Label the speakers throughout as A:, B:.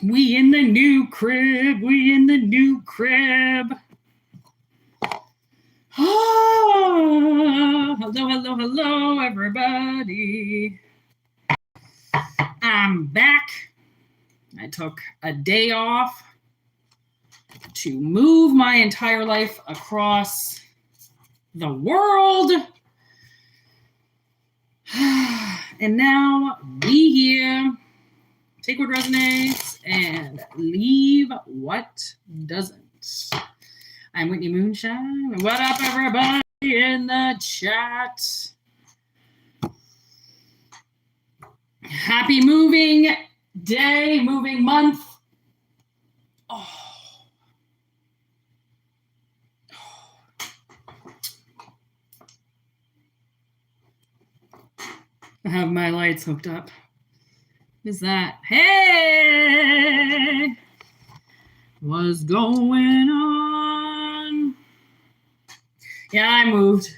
A: We in the new crib. We in the new crib. Oh, hello, hello, hello, everybody. I'm back. I took a day off to move my entire life across the world. And now we here. Take what resonates and leave what doesn't. I'm Whitney Moonshine. What up, everybody in the chat? Happy moving day, moving month. Oh. I have my lights hooked up. Who's that? Hey! What's going on? Yeah, I moved.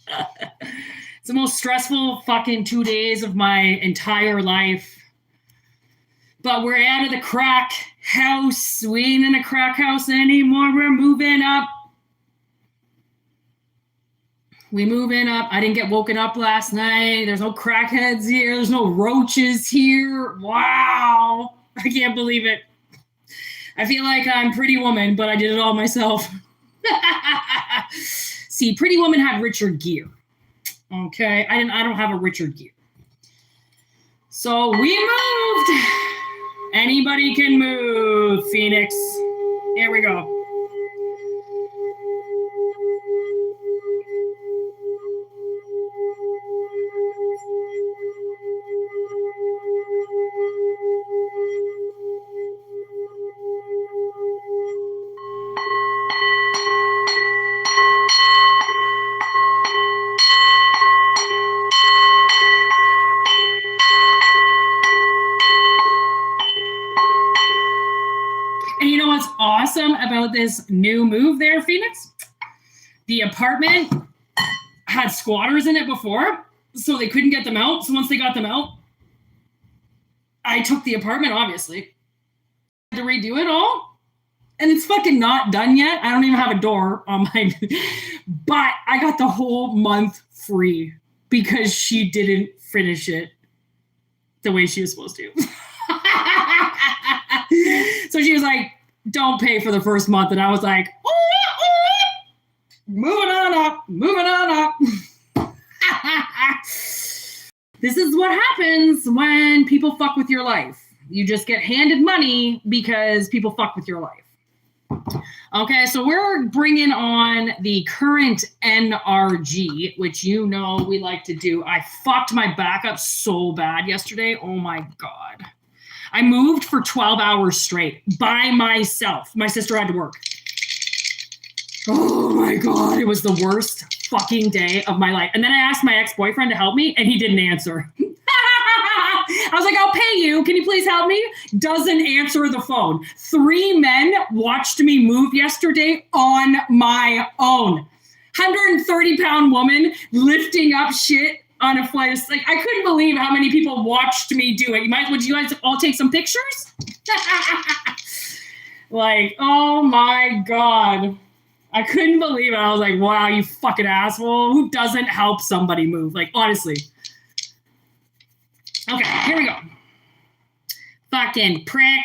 A: It's the most stressful fucking 2 days of my entire life. But we're out of the crack house. We ain't in a crack house anymore. We're moving up. We moving up. I didn't get woken up last night. There's no crackheads here. There's no roaches here. Wow. I can't believe it. I feel like I'm Pretty Woman, but I did it all myself. See, Pretty Woman had Richard Gere. Okay. I don't have a Richard Gere. So we moved. Anybody can move, Phoenix. Here we go. And you know what's awesome about this new move there, Phoenix? The apartment had squatters in it before, so they couldn't get them out. So once they got them out, I took the apartment, obviously. I had to redo it all. And it's fucking not done yet. I don't even have a door on my... But I got the whole month free because she didn't finish it the way she was supposed to. So she was like, don't pay for the first month. And I was like, moving on up, moving on up. This is what happens when people fuck with your life. You just get handed money because people fuck with your life. Okay, so we're bringing on the current NRG, which you know we like to do. I fucked my back up so bad yesterday. Oh my God. I moved for 12 hours straight by myself. My sister had to work. Oh my God, it was the worst fucking day of my life. And then I asked my ex-boyfriend to help me and he didn't answer. I was like, I'll pay you. Can you please help me? Doesn't answer the phone. 3 men watched me move yesterday on my own. 130-pound woman lifting up shit on a flight. Like, I couldn't believe how many people watched me do it. Would you guys all take some pictures? Like, oh my God. I couldn't believe it. I was like, wow, you fucking asshole. Who doesn't help somebody move? Like, honestly. Okay, here we go. Fucking prick.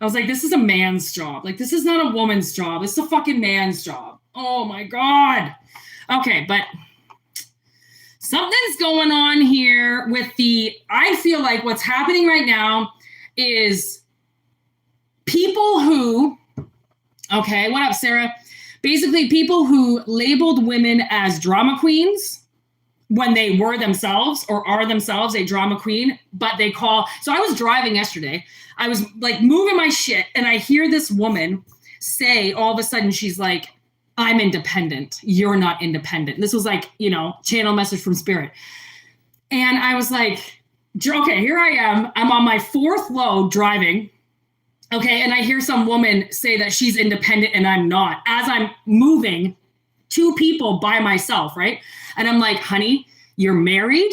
A: I was like, this is a man's job. Like, this is not a woman's job. It's a fucking man's job. Oh my God. Okay, but something's going on here with I feel like what's happening right now is people who, okay, what up, Sarah? Basically, people who labeled women as drama queens when they were themselves or are themselves a drama queen, but they so I was driving yesterday. I was like moving my shit and I hear this woman say, all of a sudden, she's like, I'm independent. You're not independent. This was like, channel message from spirit. And I was like, okay, here I am. I'm on my 4th load driving. Okay. And I hear some woman say that she's independent and I'm not, as I'm moving 2 people by myself. Right. And I'm like, honey, you're married.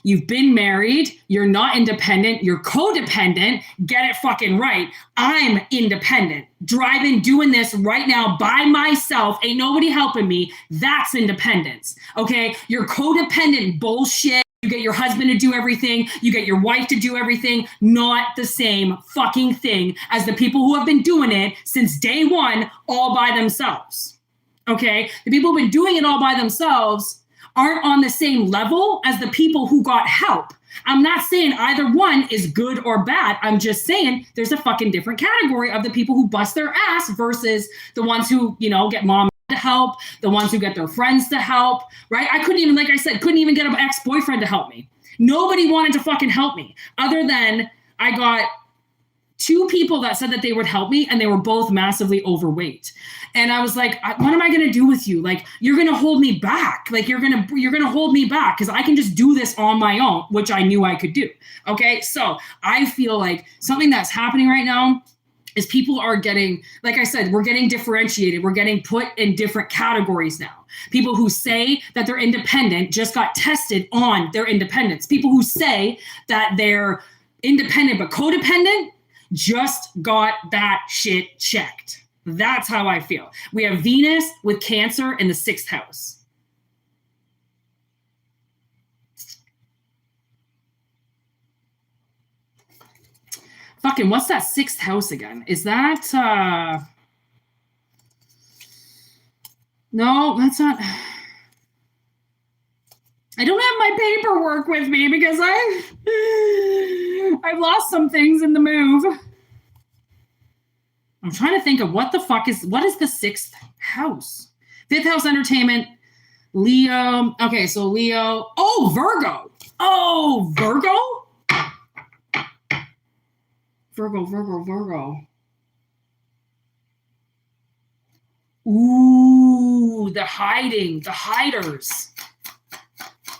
A: You've been married. You're not independent. You're codependent. Get it fucking right. I'm independent. Driving, doing this right now by myself. Ain't nobody helping me. That's independence. Okay? You're codependent bullshit. You get your husband to do everything. You get your wife to do everything. Not the same fucking thing as the people who have been doing it since day one all by themselves. Okay? The people who've been doing it all by themselves aren't on the same level as the people who got help. I'm not saying either one is good or bad. I'm just saying there's a fucking different category of the people who bust their ass versus the ones who, get mom to help, the ones who get their friends to help, right? I couldn't even, like I said, couldn't even get an ex-boyfriend to help me. Nobody wanted to fucking help me other than I got 2 people that said that they would help me, and they were both massively overweight. And I was like, what am I going to do with you? Like, you're going to hold me back. Like, you're going to hold me back because I can just do this on my own, which I knew I could do. Okay. So I feel like something that's happening right now is people are getting, like I said, we're getting differentiated. We're getting put in different categories now. People who say that they're independent just got tested on their independence. People who say that they're independent but codependent just got that shit checked. That's how I feel. We have Venus with Cancer in the 6th house. Fucking, what's that 6th house again? Is that, no, that's not. I don't have my paperwork with me because I've lost some things in the move. I'm trying to think of what is the 6th house? 5th house, entertainment, Leo. Okay, so Leo. Oh, Virgo. Oh, Virgo? Virgo. Ooh, the hiders.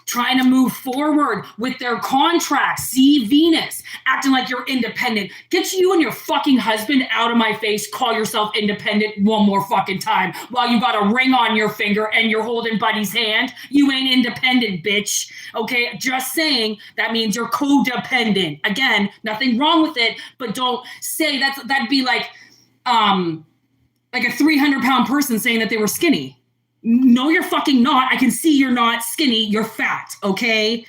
A: Trying to move forward with their contracts. See, Venus, acting like you're independent. Get you and your fucking husband out of my face. Call yourself independent one more fucking time while you got a ring on your finger and you're holding buddy's hand. You ain't independent, bitch. Okay, just saying that means you're codependent. Again, nothing wrong with it, but don't say that'd be like a 300-pound person saying that they were skinny. No, you're fucking not. I can see you're not skinny. You're fat, okay?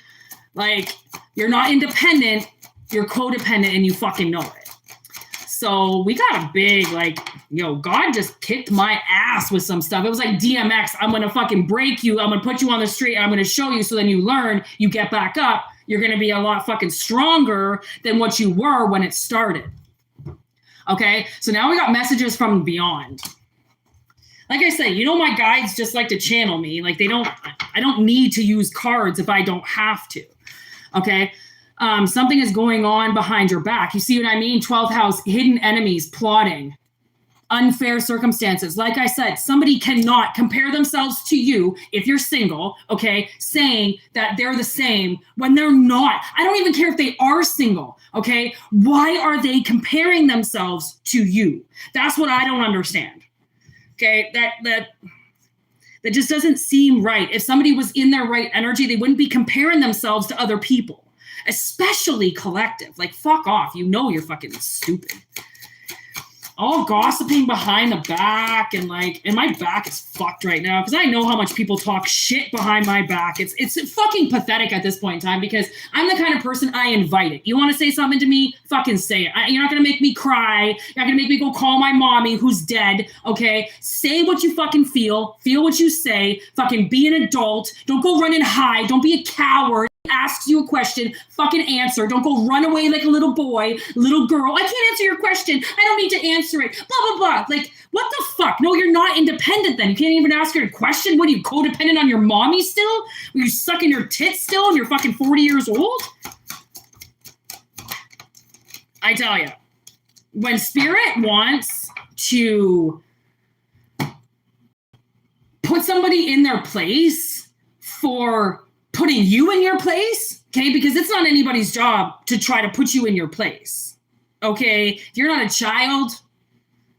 A: Like, you're not independent. You're codependent, and you fucking know it. So we got a big, God just kicked my ass with some stuff. It was like DMX. I'm going to fucking break you. I'm going to put you on the street. I'm going to show you so then you learn. You get back up. You're going to be a lot fucking stronger than what you were when it started. Okay? So now we got messages from beyond. Like I said, my guides just like to channel me. Like I don't need to use cards if I don't have to. Okay. Something is going on behind your back. You see what I mean? 12th house, hidden enemies, plotting, unfair circumstances. Like I said, somebody cannot compare themselves to you if you're single, okay, saying that they're the same when they're not. I don't even care if they are single, okay? Why are they comparing themselves to you? That's what I don't understand. Okay, that just doesn't seem right. If somebody was in their right energy, they wouldn't be comparing themselves to other people, especially collective. Like, fuck off. You're fucking stupid. All gossiping behind the back and my back is fucked right now because I know how much people talk shit behind my back. It's fucking pathetic at this point in time because I'm the kind of person I invite it. You want to say something to me? Fucking say it. You're not going to make me cry. You're not going to make me go call my mommy who's dead. Okay. Say what you fucking feel what you say, fucking be an adult. Don't go run and hide. Don't be a coward. Asks you a question, fucking answer. Don't go run away like a little boy, little girl. I can't answer your question. I don't need to answer it. Blah, blah, blah. Like, what the fuck? No, you're not independent then. You can't even ask her a question. What are you, codependent on your mommy still? Are you sucking your tits still and you're fucking 40 years old? I tell you, when spirit wants to put somebody in their place for putting you in your place, okay? Because it's not anybody's job to try to put you in your place, okay? If you're not a child,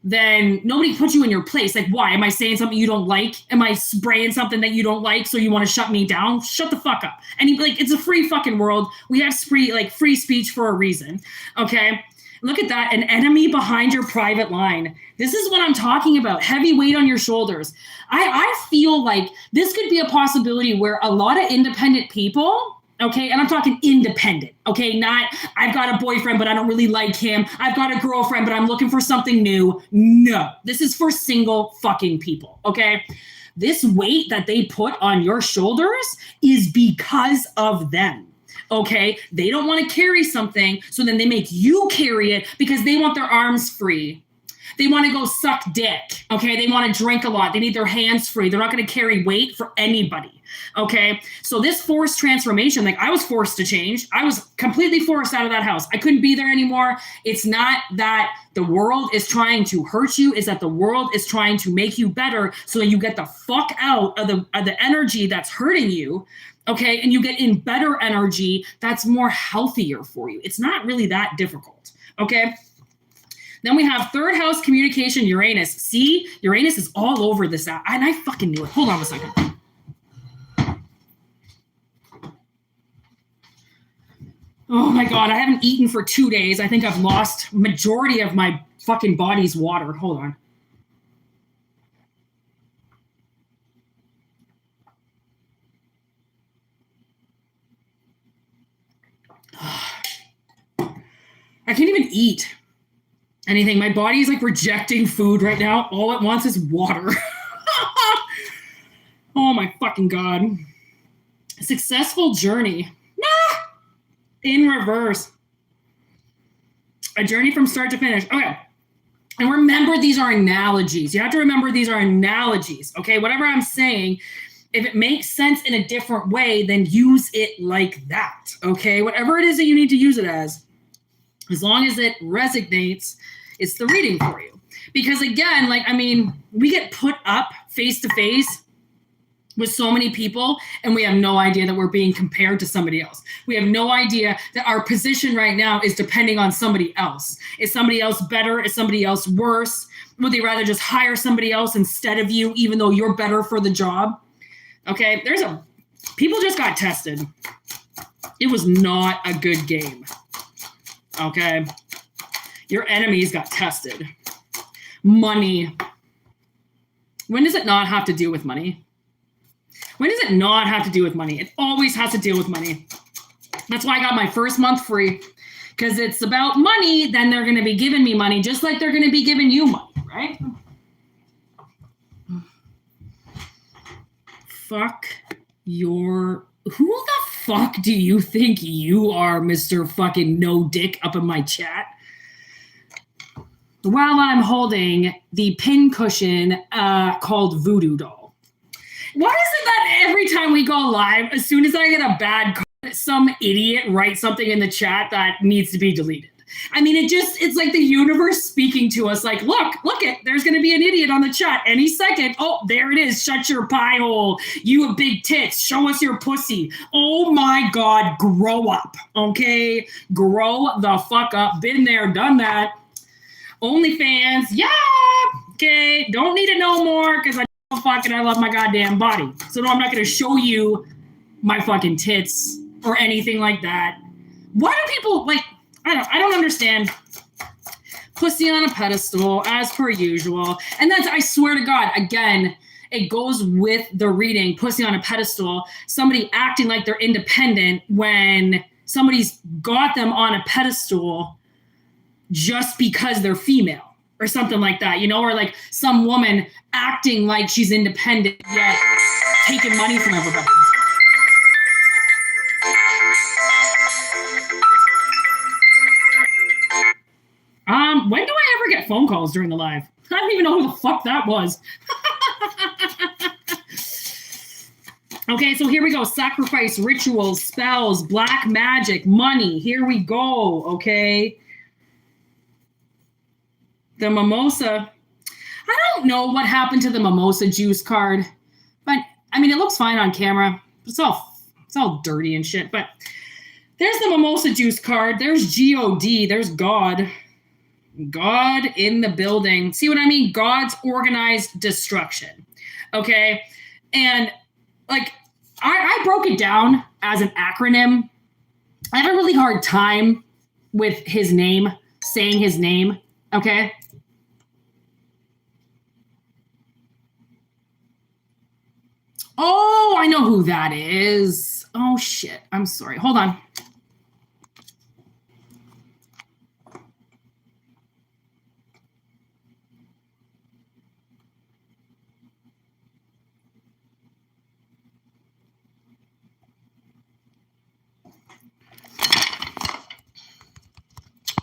A: then nobody put you in your place. Like, why? Am I saying something you don't like? Am I spraying something that you don't like so you want to shut me down? Shut the fuck up. And he'd be like, it's a free fucking world. We have free speech for a reason. Okay? Look at that. An enemy behind your private line. This is what I'm talking about. Heavy weight on your shoulders. I feel like this could be a possibility where a lot of independent people, okay, and I'm talking independent, okay, not I've got a boyfriend, but I don't really like him. I've got a girlfriend, but I'm looking for something new. No, this is for single fucking people, okay? This weight that they put on your shoulders is because of them, okay? They don't want to carry something, so then they make you carry it because they want their arms free. They want to go suck dick, okay? They want to drink a lot. They need their hands free. They're not going to carry weight for anybody. Okay, so this forced transformation, like I was forced to change. I was completely forced out of that house. I couldn't be there anymore. It's not that the world is trying to hurt you. It's that the world is trying to make you better so that you get the fuck out of the energy that's hurting you. Okay, and you get in better energy that's more healthier for you. It's not really that difficult. Okay. Then we have third house communication, Uranus. See, Uranus is all over this app. And I fucking knew it. Hold on a second. Oh my God, I haven't eaten for 2 days. I think I've lost majority of my fucking body's water. Hold on. I can't even eat anything. My body is like rejecting food right now. All it wants is water. Oh my fucking God. Successful journey. In reverse. A journey from start to finish. Okay. And remember, these are analogies. You have to remember these are analogies. Okay. Whatever I'm saying, if it makes sense in a different way, then use it like that. Okay. Whatever it is that you need to use it as long as it resonates, it's the reading for you. Because again, like, I mean, we get put up face to face with so many people, and we have no idea that we're being compared to somebody else. We have no idea that our position right now is depending on somebody else. Is somebody else better? Is somebody else worse? Would they rather just hire somebody else instead of you, even though you're better for the job? Okay, people just got tested. It was not a good game. Okay, your enemies got tested. Money. When does it not have to do with money? When does it not have to do with money? It always has to deal with money. That's why I got my first month free, because it's about money. Then they're going to be giving me money, just like they're going to be giving you money, right? Who the fuck do you think you are, Mr. fucking no dick up in my chat? While I'm holding the pin cushion called Voodoo Doll. Why is it that every time we go live, as soon as I get a bad comment, some idiot writes something in the chat that needs to be deleted? I mean, it's like the universe speaking to us like, look it, there's going to be an idiot on the chat any second. Oh, there it is. Shut your pie hole. You have big tits. Show us your pussy. Oh my God, grow up. Okay. Grow the fuck up. Been there, done that. OnlyFans. Yeah. Okay. Don't need to know more because I love my goddamn body. So no, I'm not going to show you my fucking tits or anything like that. Why do people like, I don't understand. Pussy on a pedestal as per usual. And that's, I swear to God, again, it goes with the reading, pussy on a pedestal, somebody acting like they're independent when somebody's got them on a pedestal just because they're female. Or something like that, you know, or like some woman acting like she's independent yet taking money from everybody. When do I ever get phone calls during the live? I don't even know who the fuck that was. Okay, so here we go. Sacrifice, rituals, spells, black magic, money. Here we go, okay? The mimosa. I don't know what happened to the mimosa juice card, but I mean, it looks fine on camera. It's all dirty and shit, but there's the mimosa juice card. There's God. There's God. God in the building. See what I mean? God's organized destruction. Okay. And like, I broke it down as an acronym. I have a really hard time with his name, saying his name. Okay. Oh, I know who that is. Oh, shit. I'm sorry. Hold on.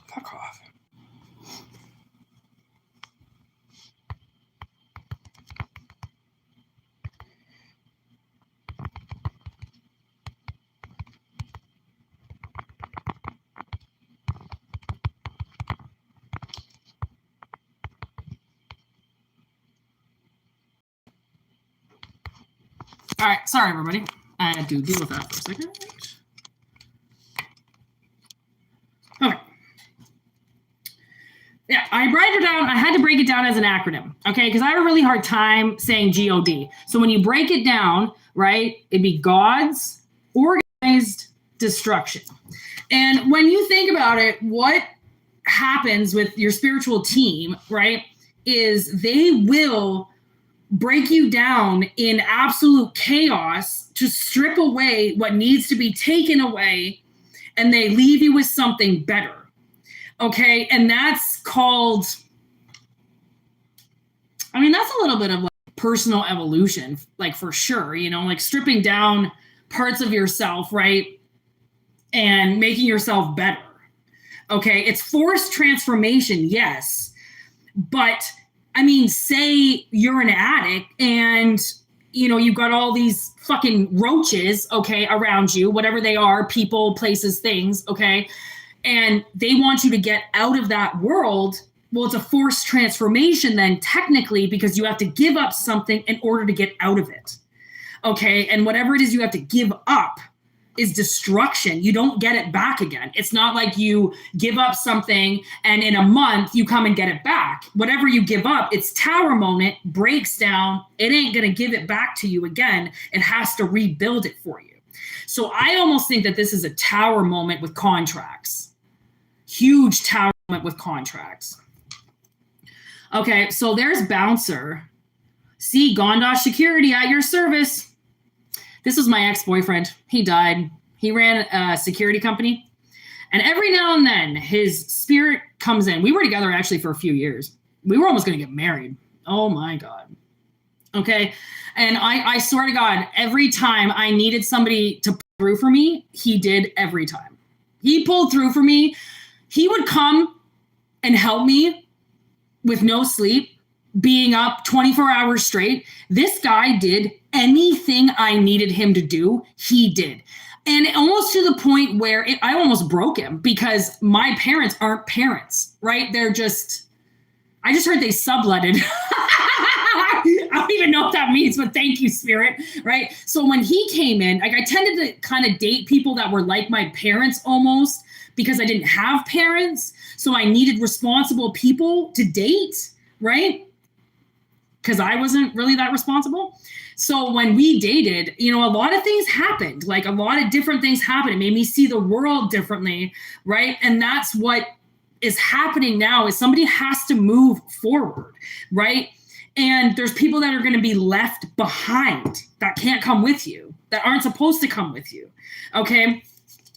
A: Fuck off. All right, sorry everybody. I had to deal with that for a second. Okay. Yeah, I break it down. I had to break it down as an acronym, okay? Because I have a really hard time saying God. So when you break it down, right, it'd be God's organized destruction. And when you think about it, what happens with your spiritual team, right, is they will break you down in absolute chaos to strip away what needs to be taken away, and they leave you with something better. Okay, and that's called, I mean, that's a little bit of like personal evolution, like for sure, you know, like stripping down parts of yourself, right, and making yourself better. Okay, it's forced transformation, yes, but I mean, say you're an addict and, you know, you've got all these fucking roaches, okay, around you, whatever they are, people, places, things, okay, and they want you to get out of that world. Well, it's a forced transformation then technically, because you have to give up something in order to get out of it, okay, and whatever it is you have to give up is destruction. You don't get it back again. It's not like you give up something and in a month you come and get it back. Whatever you give up, it's tower moment, breaks down. It ain't going to give it back to you again. It has to rebuild it for you. So I almost think that this is a tower moment with contracts. Huge tower moment with contracts. Okay, so there's Bouncer. See, Gondosh Security at your service. This was my ex-boyfriend. He died. He ran a security company. And every now and then, his spirit comes in. We were together actually for a few years. We were almost going to get married. Oh, my God. Okay. And I swear to God, every time I needed somebody to pull through for me, he did every time. He pulled through for me. He would come and help me with no sleep, being up 24 hours straight. This guy did anything I needed him to do, he did. And almost to the point where I almost broke him, because my parents aren't parents, right? They're just, I just heard they subletted. I don't even know what that means, but thank you, Spirit, right? So when he came in, like I tended to kind of date people that were like my parents almost, because I didn't have parents. So I needed responsible people to date, right? Because I wasn't really that responsible. So when we dated, you know, a lot of things happened, like a lot of different things happened. It made me see the world differently, right? And that's what is happening now, is somebody has to move forward, right? And there's people that are going to be left behind that can't come with you, that aren't supposed to come with you, okay?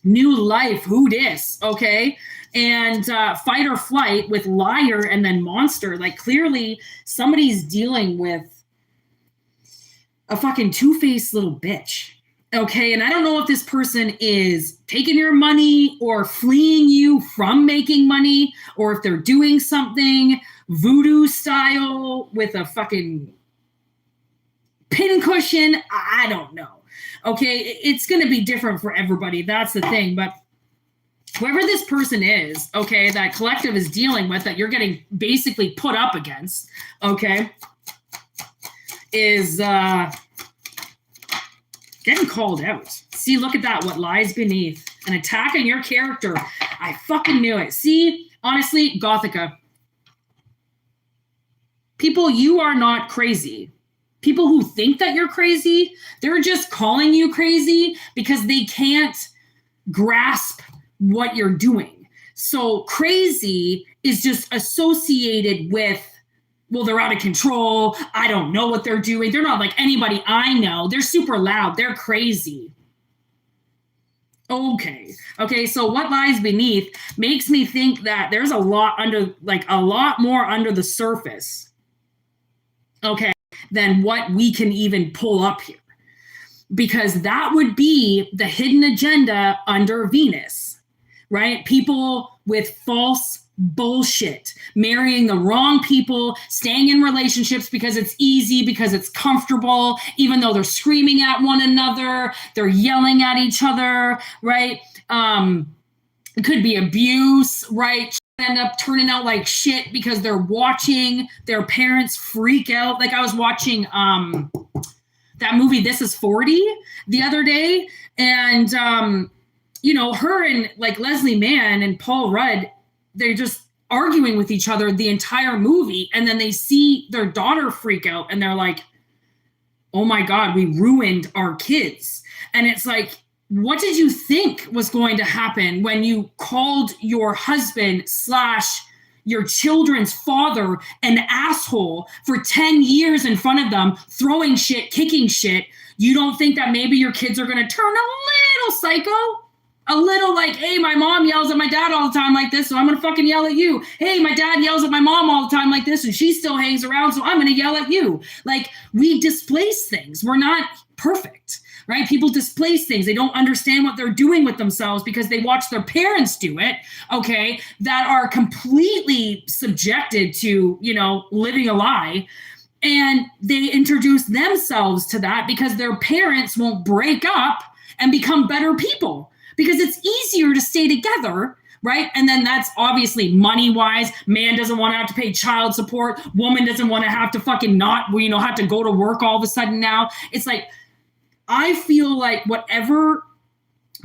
A: New life, who dis, okay? And fight or flight with liar and then monster. Like clearly somebody's dealing with a fucking two-faced little bitch. Okay, and I don't know if this person is taking your money or fleeing you from making money, or if they're doing something voodoo style with a fucking pincushion. I don't know. Okay, it's going to be different for everybody. That's the thing. But whoever this person is, okay, that collective is dealing with, that you're getting basically put up against, okay, is getting called out. See, look at that. What lies beneath. An attack on your character. I fucking knew it. See, honestly, Gothica, People, you are not crazy. People who think that you're crazy, they're just calling you crazy because they can't grasp what you're doing. So crazy is just associated with, well, they're out of control. I don't know what they're doing. They're not like anybody I know. They're super loud. They're crazy. Okay. So what lies beneath makes me think that there's a lot more under the surface. Okay. Than what we can even pull up here. Because that would be the hidden agenda under Venus, right? People with false bullshit, marrying the wrong people, staying in relationships because it's easy, because it's comfortable, even though they're screaming at one another, they're yelling at each other, right? It could be abuse, right? End up turning out like shit because they're watching their parents freak out. Like I was watching that movie This Is 40 the other day, and her and like Leslie Mann and Paul Rudd, they're just arguing with each other the entire movie, and then they see their daughter freak out and they're like, oh my God, we ruined our kids. And it's like, what did you think was going to happen when you called your husband / your children's father an asshole for 10 years in front of them, throwing shit, kicking shit? You don't think that maybe your kids are going to turn a little psycho? A little like, hey, my mom yells at my dad all the time like this, so I'm going to fucking yell at you. Hey, my dad yells at my mom all the time like this, and she still hangs around, so I'm going to yell at you. Like, we displace things. We're not perfect, right? People displace things. They don't understand what they're doing with themselves because they watch their parents do it, okay, that are completely subjected to, living a lie. And they introduce themselves to that because their parents won't break up and become better people. Because it's easier to stay together, right? And then that's obviously money-wise. Man doesn't want to have to pay child support. Woman doesn't want to have to fucking have to go to work all of a sudden now. It's like, I feel like whatever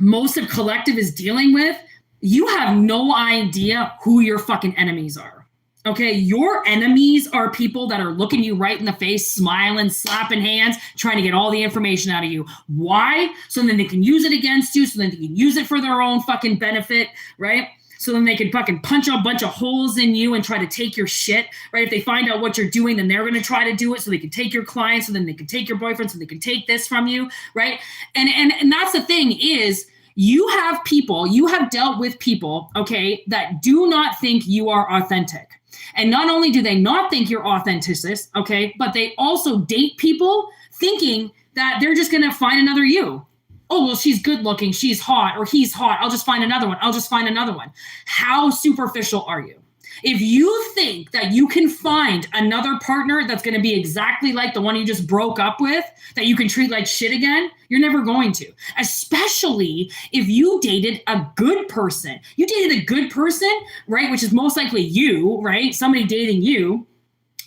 A: most of collective is dealing with, you have no idea who your fucking enemies are. Okay, your enemies are people that are looking you right in the face, smiling, slapping hands, trying to get all the information out of you. Why? So then they can use it against you, so then they can use it for their own fucking benefit, right? So then they can fucking punch a bunch of holes in you and try to take your shit, right? If they find out what you're doing, then they're going to try to do it so they can take your clients, so then they can take your boyfriend, so they can take this from you, right? And that's the thing is, you have dealt with people, okay, that do not think you are authentic. And not only do they not think you're authentic, okay, but they also date people thinking that they're just going to find another you. Oh, well, she's good looking. She's hot, or he's hot. I'll just find another one. How superficial are you? If you think that you can find another partner that's going to be exactly like the one you just broke up with, that you can treat like shit again, you're never going to. Especially if you dated a good person. You dated a good person, right? Which is most likely you, right? Somebody dating you,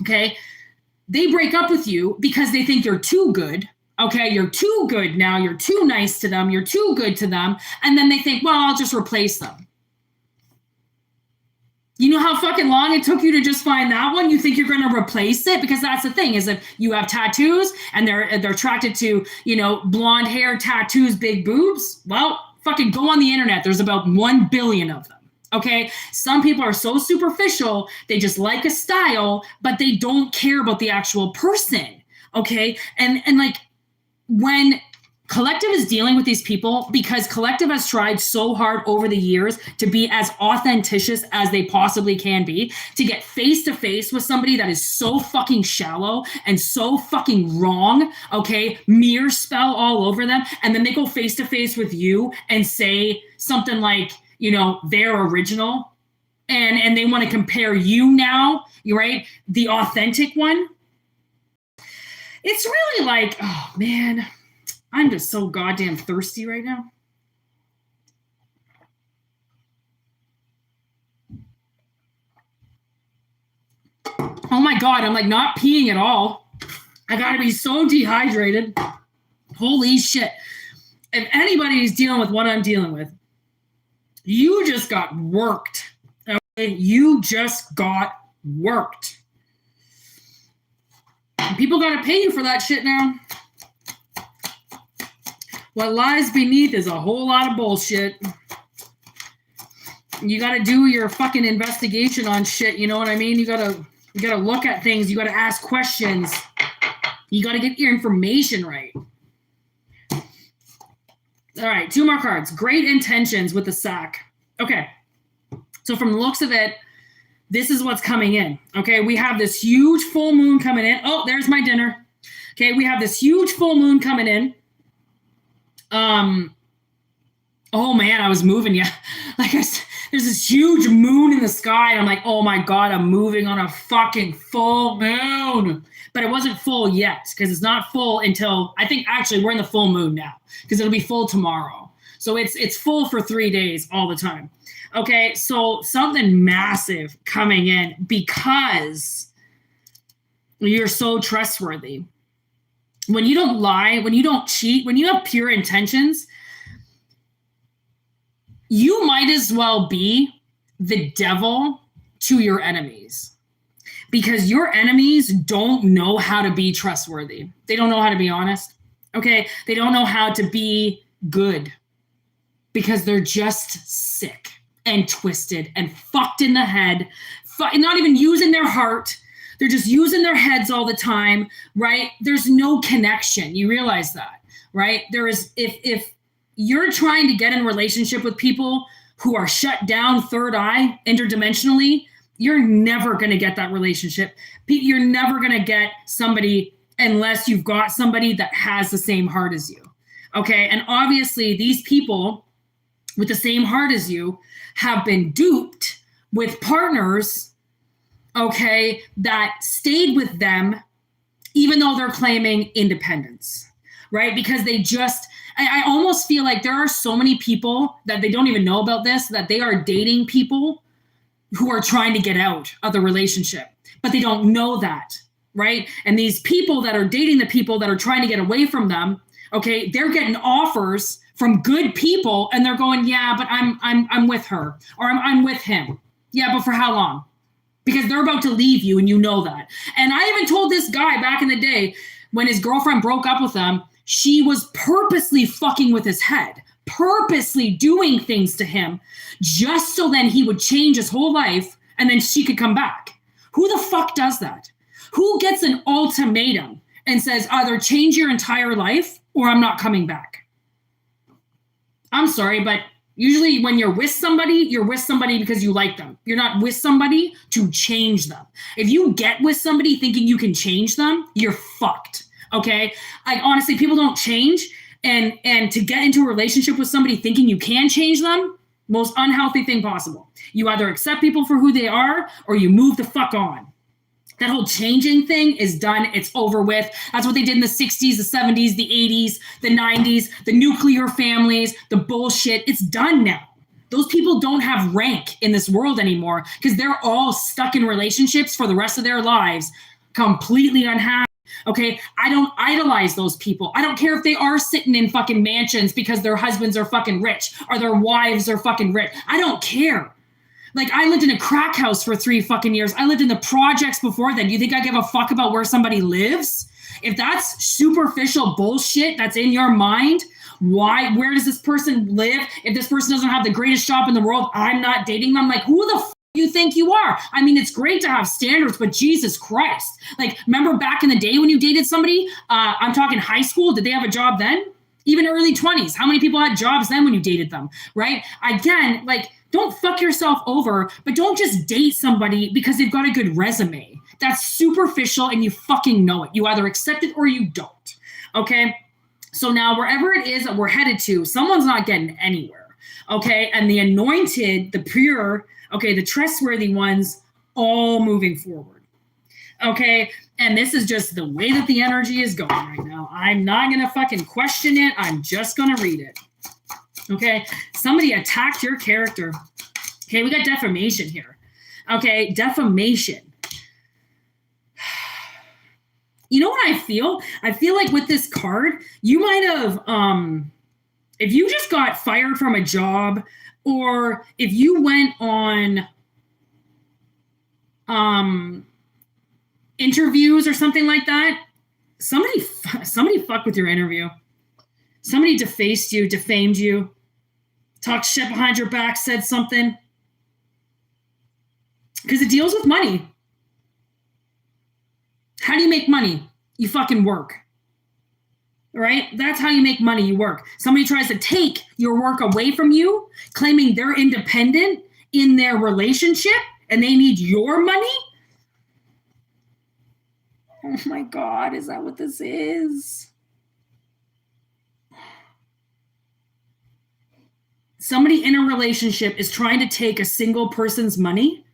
A: okay? They break up with you because they think you're too good. Okay, you're too good now. You're too nice to them. You're too good to them. And then they think, well, I'll just replace them. You know how fucking long it took you to just find that one? You think you're going to replace it? Because that's the thing, is if you have tattoos and they're attracted to, blonde hair, tattoos, big boobs, well, fucking go on the internet. There's about 1 billion of them. Okay. Some people are so superficial. They just like a style, but they don't care about the actual person. Okay. And like when collective is dealing with these people, because collective has tried so hard over the years to be as authenticious as they possibly can be, to get face to face with somebody that is so fucking shallow and so fucking wrong, okay, mirror spell all over them, and then they go face to face with you and say something like, they're original, and they want to compare you now, right, the authentic one. It's really like, oh man, I'm just so goddamn thirsty right now. Oh my God, I'm like not peeing at all. I gotta be so dehydrated. Holy shit. If anybody's dealing with what I'm dealing with, you just got worked. Okay? You just got worked. People got to pay you for that shit now. What lies beneath is a whole lot of bullshit. You got to do your fucking investigation on shit. You know what I mean? You got to look at things. You got to ask questions. You got to get your information right. All right, 2 more cards. Great intentions with the sack. Okay. So from the looks of it, this is what's coming in. Okay, we have this huge full moon coming in. Oh, there's my dinner. Okay, we have this huge full moon coming in. Oh man, I was moving. Yeah, like there's this huge moon in the sky, and I'm like, oh my god, I'm moving on a fucking full moon. But it wasn't full yet because it's not full until I think actually we're in the full moon now because it'll be full tomorrow. So it's full for 3 days all the time. Okay, so something massive coming in because you're so trustworthy. When you don't lie, when you don't cheat, when you have pure intentions, you might as well be the devil to your enemies because your enemies don't know how to be trustworthy. They don't know how to be honest. Okay, they don't know how to be good because they're just sick and twisted and fucked in the head, not even using their heart. They're just using their heads all the time, right? There's no connection. You realize that, right? There is, if you're trying to get in a relationship with people who are shut down third eye interdimensionally, you're never going to get that relationship. You're never going to get somebody unless you've got somebody that has the same heart as you. Okay. And obviously these people with the same heart as you have been duped with partners, okay, that stayed with them even though they're claiming independence, right? Because they just, I almost feel like there are so many people that they don't even know about this, that they are dating people who are trying to get out of the relationship, but they don't know that, right? And these people that are dating the people that are trying to get away from them, okay, they're getting offers from good people and they're going, yeah, but I'm with her or I'm with him. Yeah, but for how long? Because they're about to leave you and you know that. And I even told this guy back in the day when his girlfriend broke up with him, she was purposely fucking with his head, purposely doing things to him just so then he would change his whole life and then she could come back. Who the fuck does that? Who gets an ultimatum and says either change your entire life or I'm not coming back? I'm sorry, but usually when you're with somebody because you like them. You're not with somebody to change them. If you get with somebody thinking you can change them, you're fucked. Okay? Like honestly, people don't change. And to get into a relationship with somebody thinking you can change them, most unhealthy thing possible. You either accept people for who they are or you move the fuck on. That whole changing thing is done. It's over with. That's what they did in the 60s, the 70s, the 80s, the 90s, the nuclear families, the bullshit. It's done now. Those people don't have rank in this world anymore because they're all stuck in relationships for the rest of their lives, completely unhappy. Okay, I don't idolize those people. I don't care if they are sitting in fucking mansions because their husbands are fucking rich or their wives are fucking rich. I don't care. Like, I lived in a crack house for 3 fucking years. I lived in the projects before then. You think I give a fuck about where somebody lives? If that's superficial bullshit that's in your mind, where does this person live? If this person doesn't have the greatest job in the world, I'm not dating them. Like, who the fuck do you think you are? I mean, it's great to have standards, but Jesus Christ. Like, remember back in the day when you dated somebody? I'm talking high school. Did they have a job then? Even early 20s. How many people had jobs then when you dated them, right? Again, like, don't fuck yourself over, but don't just date somebody because they've got a good resume. That's superficial and you fucking know it. You either accept it or you don't, okay? So now wherever it is that we're headed to, someone's not getting anywhere, okay? And the anointed, the pure, okay, the trustworthy ones, all moving forward, okay? And this is just the way that the energy is going right now. I'm not going to fucking question it. I'm just going to read it. Okay, somebody attacked your character. Okay, we got defamation here. Okay, defamation. You know what I feel? I feel like with this card, you might have, if you just got fired from a job, or if you went on interviews or something like that, somebody fucked with your interview. Somebody defaced you, defamed you, talked shit behind your back, said something. Because it deals with money. How do you make money? You fucking work. Right? That's how you make money. You work. Somebody tries to take your work away from you, claiming they're independent in their relationship and they need your money. Oh my God, is that what this is? Somebody in a relationship is trying to take a single person's money.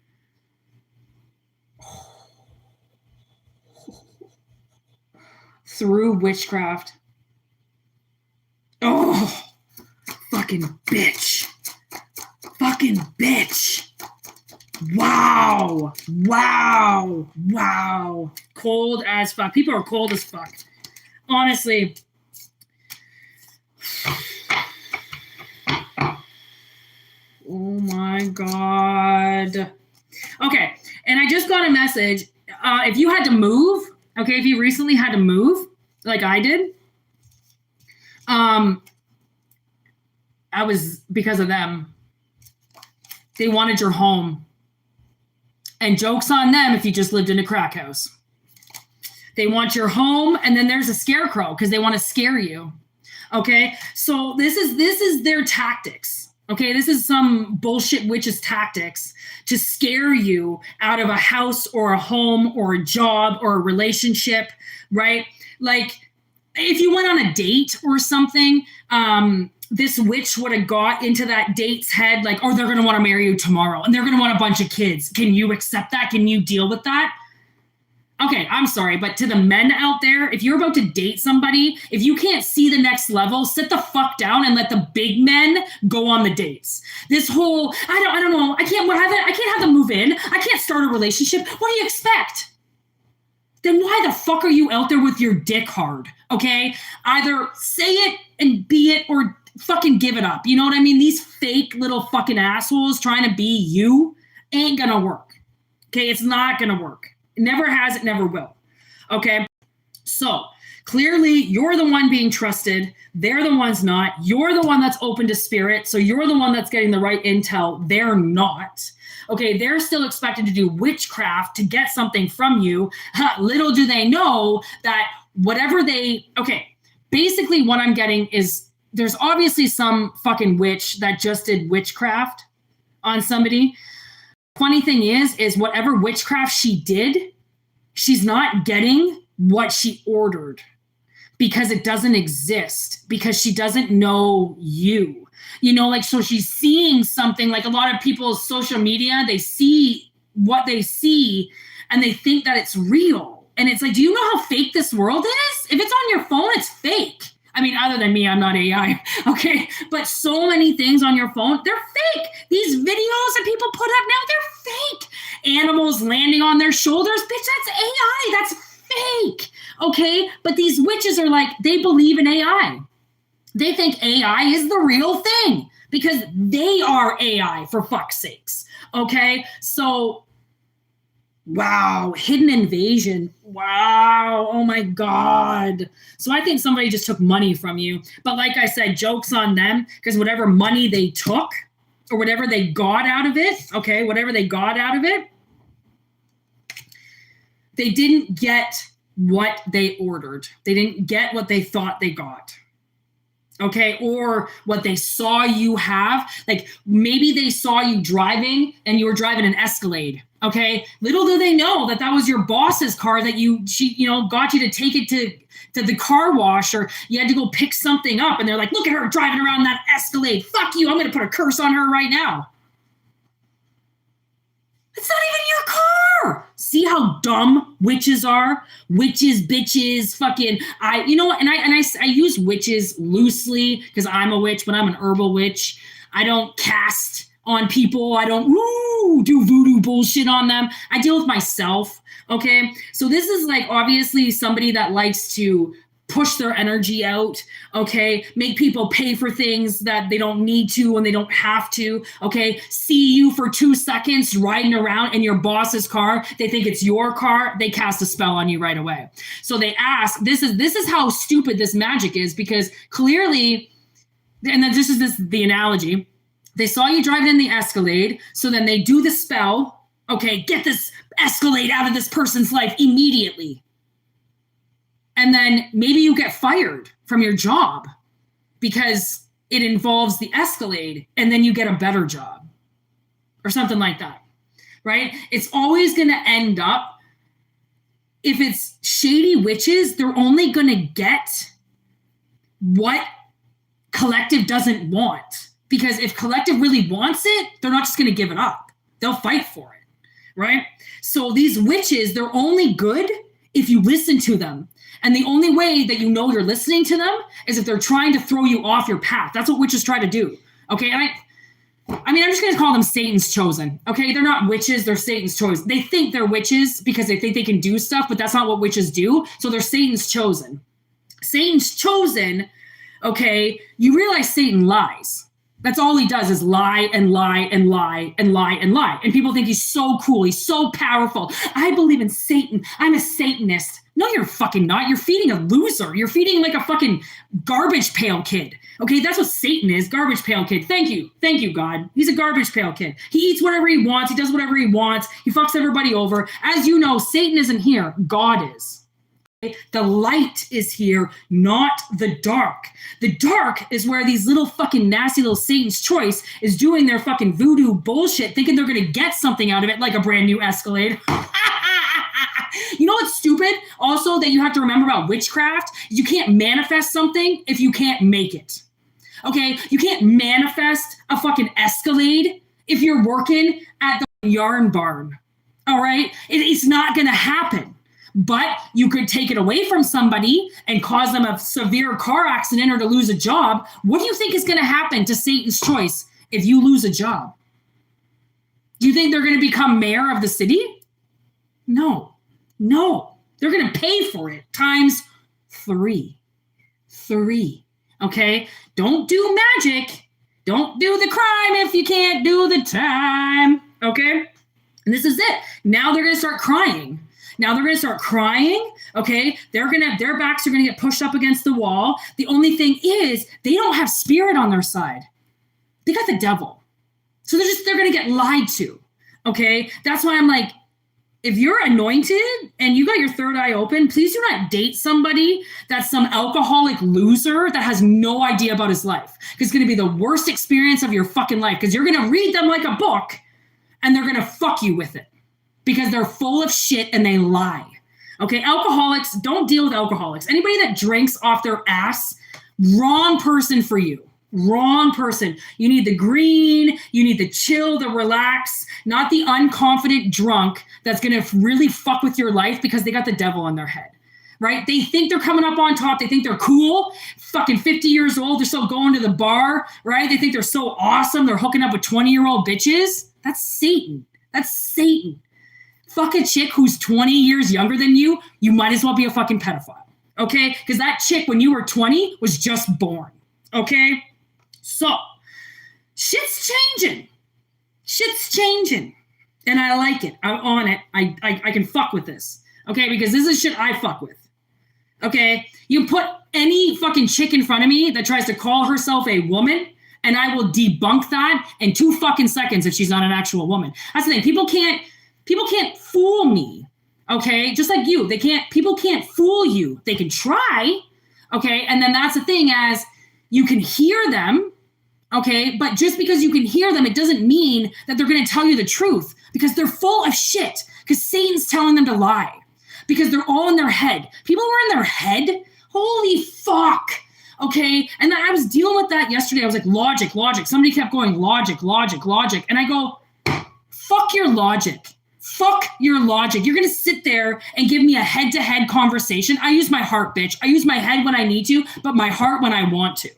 A: Through witchcraft. Oh, fucking bitch. Fucking bitch. Wow. Wow. Wow. Cold as fuck. People are cold as fuck. Honestly. Oh my God. Okay. And I just got a message. If you had to move, okay, if you recently had to move, like I did, I was, because of them, they wanted your home. And joke's on them if you just lived in a crack house. They want your home, and then there's a scarecrow because they want to scare you. Okay, so this is their tactics. Okay, this is some bullshit witch's tactics to scare you out of a house or a home or a job or a relationship, right? Like if you went on a date or something, this witch would have got into that date's head like, oh, they're going to want to marry you tomorrow and they're going to want a bunch of kids. Can you accept that? Can you deal with that? Okay, I'm sorry, but to the men out there, if you're about to date somebody, if you can't see the next level, sit the fuck down and let the big men go on the dates. This whole, I don't know, I can't have them move in. I can't start a relationship. What do you expect? Then why the fuck are you out there with your dick hard? Okay, either say it and be it, or fucking give it up. You know what I mean? These fake little fucking assholes trying to be you ain't gonna work. Okay, it's not gonna work. It never has, it never will. Okay, so clearly you're the one being trusted. They're the ones not. You're the one that's open to spirit. So you're the one that's getting the right intel. They're not. Okay, they're still expected to do witchcraft to get something from you. Little do they know that whatever they, okay, basically what I'm getting is there's obviously some fucking witch that just did witchcraft on somebody. Funny thing is whatever witchcraft she did, she's not getting what she ordered because it doesn't exist, because she doesn't know you. You know, like, so she's seeing something, like a lot of people's social media, they see what they see and they think that it's real. And it's like, do you know how fake this world is? If it's on your phone, it's fake. I mean, other than me, I'm not AI, okay? But so many things on your phone, they're fake. These videos that people put up now, they're fake. Animals landing on their shoulders, bitch, that's AI, that's fake, okay? But these witches are like, they believe in AI. They think AI is the real thing because they are AI, for fuck's sakes, okay? So, wow, hidden invasion. Wow, oh my God. So I think somebody just took money from you. But like I said, joke's on them, because whatever money they took or whatever they got out of it, okay, whatever they got out of it, they didn't get what they ordered. They didn't get what they thought they got. Okay, or what they saw you have. Like maybe they saw you driving and you were driving an Escalade. Okay, little do they know that that was your boss's car that she got you to take it to the car wash, or you had to go pick something up, and they're like, look at her driving around that Escalade. Fuck you, I'm gonna put a curse on her right now. It's not even your car. See how dumb witches are? Witches, bitches, fucking, you know what? And I use witches loosely because I'm a witch, but I'm an herbal witch. I don't cast on people. I don't do voodoo bullshit on them. I deal with myself. Okay. So this is like obviously somebody that likes to push their energy out, okay? Make people pay for things that they don't need to and they don't have to, okay? See you for 2 seconds riding around in your boss's car. They think it's your car. They cast a spell on you right away. So they ask, this is how stupid this magic is, because clearly, and then this is the analogy, they saw you driving in the Escalade, so then they do the spell, okay, get this Escalade out of this person's life immediately. And then maybe you get fired from your job because it involves the Escalade, and then you get a better job or something like that, right? It's always going to end up, if it's shady witches, they're only going to get what collective doesn't want. Because if collective really wants it, they're not just going to give it up. They'll fight for it, right? So these witches, they're only good if you listen to them. And the only way that you know you're listening to them is if they're trying to throw you off your path. That's what witches try to do. Okay. And I'm just going to call them Satan's chosen. Okay. They're not witches. They're Satan's chosen. They think they're witches because they think they can do stuff, but that's not what witches do. So they're Satan's chosen. Satan's chosen. Okay. You realize Satan lies. That's all he does is lie and lie and lie and lie and lie. And people think he's so cool. He's so powerful. I believe in Satan. I'm a Satanist. No, you're fucking not. You're feeding a loser. You're feeding like a fucking garbage pail kid. Okay, that's what Satan is, garbage pail kid. Thank you. Thank you, God. He's a garbage pail kid. He eats whatever he wants. He does whatever he wants. He fucks everybody over. As you know, Satan isn't here. God is. The light is here, not the dark. The dark is where these little fucking nasty little Satan's choice is doing their fucking voodoo bullshit, thinking they're going to get something out of it, like a brand new Escalade. You know what's stupid? Also, that you have to remember about witchcraft, you can't manifest something if you can't make it. Okay? You can't manifest a fucking Escalade if you're working at the yarn barn. All right? It's not going to happen. But you could take it away from somebody and cause them a severe car accident or to lose a job. What do you think is going to happen to Satan's choice if you lose a job? Do you think they're going to become mayor of the city? No. They're going to pay for it times 3. Okay? Don't do magic. Don't do the crime if you can't do the time. Okay? And this is it. Now they're going to start crying. Okay? Their backs are gonna get pushed up against the wall. The only thing is they don't have spirit on their side. They got the devil. So they're gonna get lied to. Okay? That's why I'm like, if you're anointed and you got your third eye open, please do not date somebody that's some alcoholic loser that has no idea about his life. Because it's gonna be the worst experience of your fucking life. Because you're gonna read them like a book and they're gonna fuck you with it. Because they're full of shit and they lie. Okay, alcoholics, don't deal with alcoholics. Anybody that drinks off their ass, wrong person for you. Wrong person. You need the green, you need the chill, the relax, not the unconfident drunk that's going to really fuck with your life because they got the devil on their head. Right? They think they're coming up on top. They think they're cool. Fucking 50 years old. They're still going to the bar. Right? They think they're so awesome. They're hooking up with 20-year-old bitches. That's Satan. Fuck a chick who's 20 years younger than you, you might as well be a fucking pedophile, okay? Because that chick when you were 20 was just born, okay? So, shit's changing. And I like it. I'm on it. I can fuck with this, okay? Because this is shit I fuck with, okay? You put any fucking chick in front of me that tries to call herself a woman, and I will debunk that in 2 fucking seconds if she's not an actual woman. That's the thing. People can't fool me, okay? Just like you, people can't fool you. They can try, okay? And then that's the thing, as you can hear them, okay? But just because you can hear them, it doesn't mean that they're going to tell you the truth, because they're full of shit, because Satan's telling them to lie, because they're all in their head. People who are in their head, holy fuck, okay? And I was dealing with that yesterday. I was like, logic. Somebody kept going, logic. And I go, fuck your logic. You're going to sit there and give me a head-to-head conversation. I use my heart, bitch. I use my head when I need to, but my heart when I want to.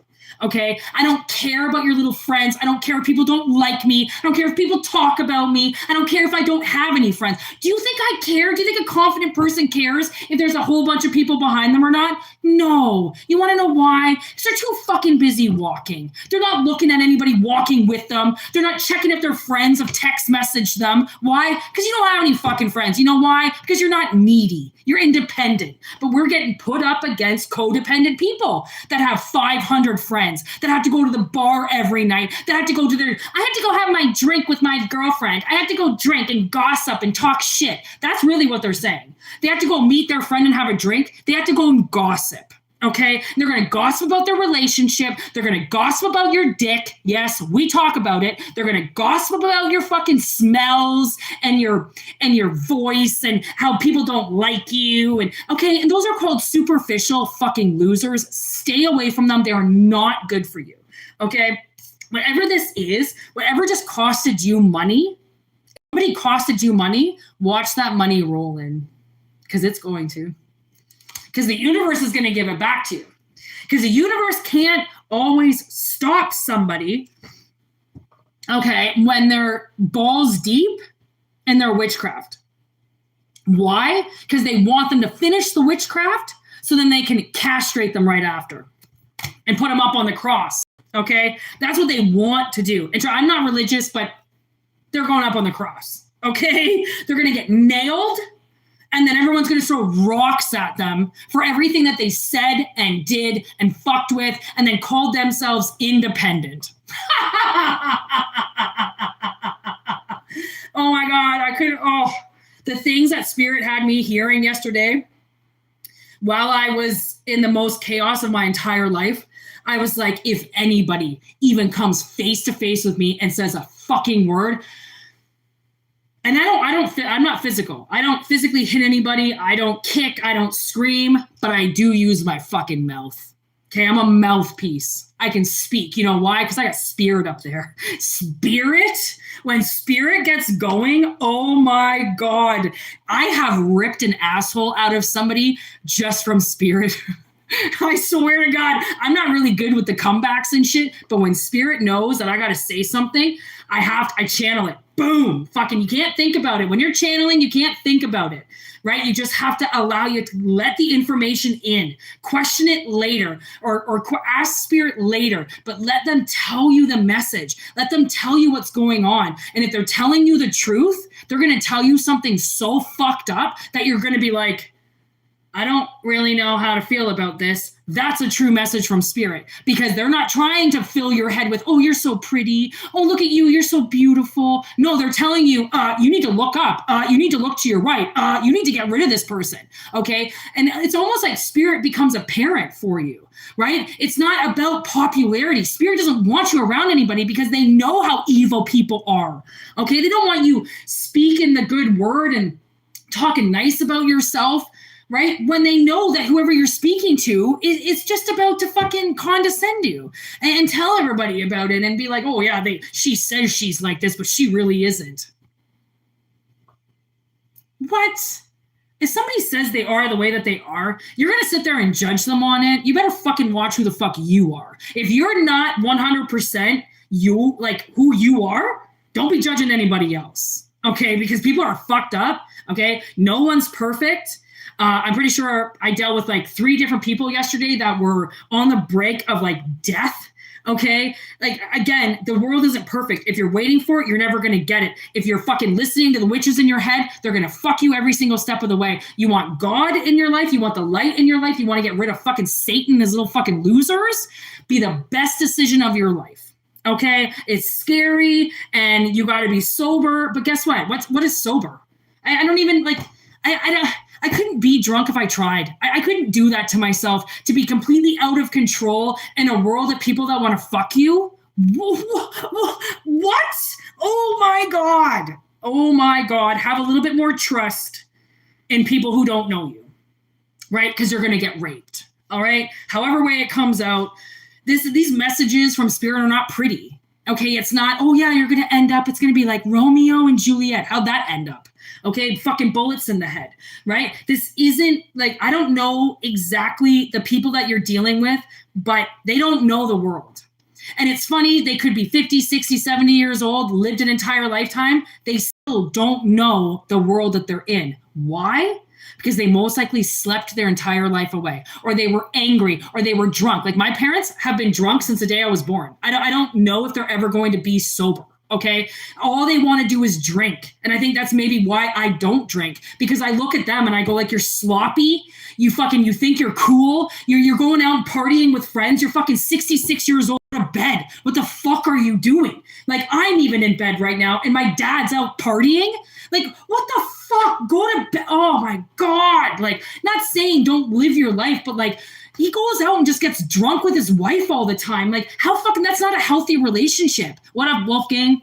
A: Okay. I don't care about your little friends. I don't care if people don't like me. I don't care if people talk about me. I don't care if I don't have any friends. Do you think I care? Do you think a confident person cares if there's a whole bunch of people behind them or not? No. You want to know why? Because they're too fucking busy walking. They're not looking at anybody walking with them. They're not checking if their friends have text messaged them. Why? Because you don't have any fucking friends. You know why? Because you're not needy. You're independent. But we're getting put up against codependent people that have 500 friends, that have to go to the bar every night, that have to go to I have to go have my drink with my girlfriend. I have to go drink and gossip and talk shit. That's really what they're saying. They have to go meet their friend and have a drink. They have to go and gossip. Okay, and they're going to gossip about their relationship. They're going to gossip about your dick. Yes, we talk about it. They're going to gossip about your fucking smells and your voice and how people don't like you. And okay, and those are called superficial fucking losers. Stay away from them. They are not good for you. Okay, whatever this is, whatever just costed you money, somebody costed you money, watch that money roll in, because it's going to. Because the universe is going to give it back to you. Because the universe can't always stop somebody, okay, when they're balls deep in their witchcraft. Why? Because they want them to finish the witchcraft so then they can castrate them right after and put them up on the cross, okay? That's what they want to do. And I'm not religious, but they're going up on the cross, okay? They're going to get nailed. And then everyone's going to throw rocks at them for everything that they said and did and fucked with and then called themselves independent. Oh my God. The things that Spirit had me hearing yesterday while I was in the most chaos of my entire life, I was like, if anybody even comes face to face with me and says a fucking word, and I'm not physical. I don't physically hit anybody. I don't kick. I don't scream, but I do use my fucking mouth. Okay, I'm a mouthpiece. I can speak. You know why? Because I got spirit up there. Spirit, when spirit gets going, oh my God. I have ripped an asshole out of somebody just from spirit. I swear to God, I'm not really good with the comebacks and shit, but when spirit knows that I got to say something, I channel it. Boom. Fucking, you can't think about it. When you're channeling, you can't think about it, right? You just have to allow you to let the information in, question it later, or ask spirit later, but let them tell you the message. Let them tell you what's going on. And if they're telling you the truth, they're going to tell you something so fucked up that you're going to be like, I don't really know how to feel about this. That's a true message from spirit, because they're not trying to fill your head with, oh, you're so pretty. Oh, look at you. You're so beautiful. No, they're telling you, you need to look up. You need to look to your right. You need to get rid of this person. Okay. And it's almost like spirit becomes a parent for you, right? It's not about popularity. Spirit doesn't want you around anybody because they know how evil people are. Okay. They don't want you speaking the good word and talking nice about yourself. Right? When they know that whoever you're speaking to is just about to fucking condescend you and tell everybody about it and be like, oh yeah, she says she's like this, but she really isn't. What? If somebody says they are the way that they are, you're going to sit there and judge them on it. You better fucking watch who the fuck you are. If you're not 100% you, like who you are, don't be judging anybody else. Okay? Because people are fucked up. Okay? No one's perfect. I'm pretty sure I dealt with like 3 different people yesterday that were on the brink of like death. Okay. Like, again, the world isn't perfect. If you're waiting for it, you're never going to get it. If you're fucking listening to the witches in your head, they're going to fuck you every single step of the way. You want God in your life. You want the light in your life. You want to get rid of fucking Satan and his little fucking losers. Be the best decision of your life. Okay. It's scary and you got to be sober. But guess what? What is sober? I don't even like, I couldn't be drunk if I tried. I couldn't do that to myself, to be completely out of control in a world of people that want to fuck you. What? Oh my God. Oh my God. Have a little bit more trust in people who don't know you, right? Because you're going to get raped. All right. However way it comes out, these messages from spirit are not pretty. Okay, it's not, oh yeah, you're gonna end up, it's gonna be like Romeo and Juliet. How'd that end up? Okay, fucking bullets in the head, right? This isn't like, I don't know exactly the people that you're dealing with, but they don't know the world. And it's funny, they could be 50, 60, 70 years old, lived an entire lifetime. They still don't know the world that they're in. Why? Because they most likely slept their entire life away, or they were angry, or they were drunk. Like my parents have been drunk since the day I was born. I don't know if they're ever going to be sober. Okay. All they want to do is drink. And I think that's maybe why I don't drink, because I look at them and I go like, you're sloppy. You think you're cool. You're going out and partying with friends. You're fucking 66 years old to bed. What the fuck are you doing? Like I'm even in bed right now and my dad's out partying. Like what the fuck? Go to bed. Oh my God. Like not saying don't live your life, but like he goes out and just gets drunk with his wife all the time. Like how fucking, that's not a healthy relationship. What up, Wolfgang?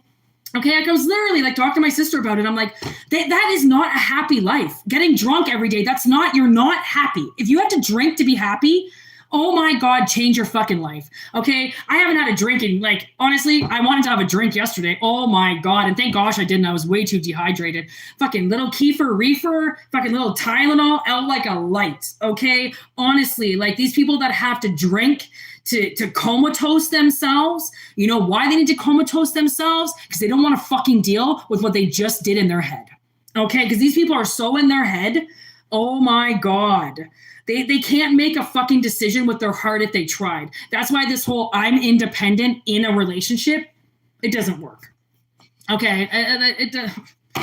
A: Okay, I was literally like talking to my sister about it. I'm like, that is not a happy life. Getting drunk every day, you're not happy. If you have to drink to be happy, oh my God, change your fucking life. Okay, I haven't had a drink in, like, honestly, I wanted to have a drink yesterday. Oh my God, and thank gosh I didn't. I was way too dehydrated. Fucking little kefir reefer, fucking little Tylenol, out like a light. Okay, honestly, like these people that have to drink to comatose themselves, you know why they need to comatose themselves? Because they don't want to fucking deal with what they just did in their head. Okay, because these people are so in their head. Oh my God. They can't make a fucking decision with their heart if they tried. That's why this whole I'm independent in a relationship, it doesn't work. Okay,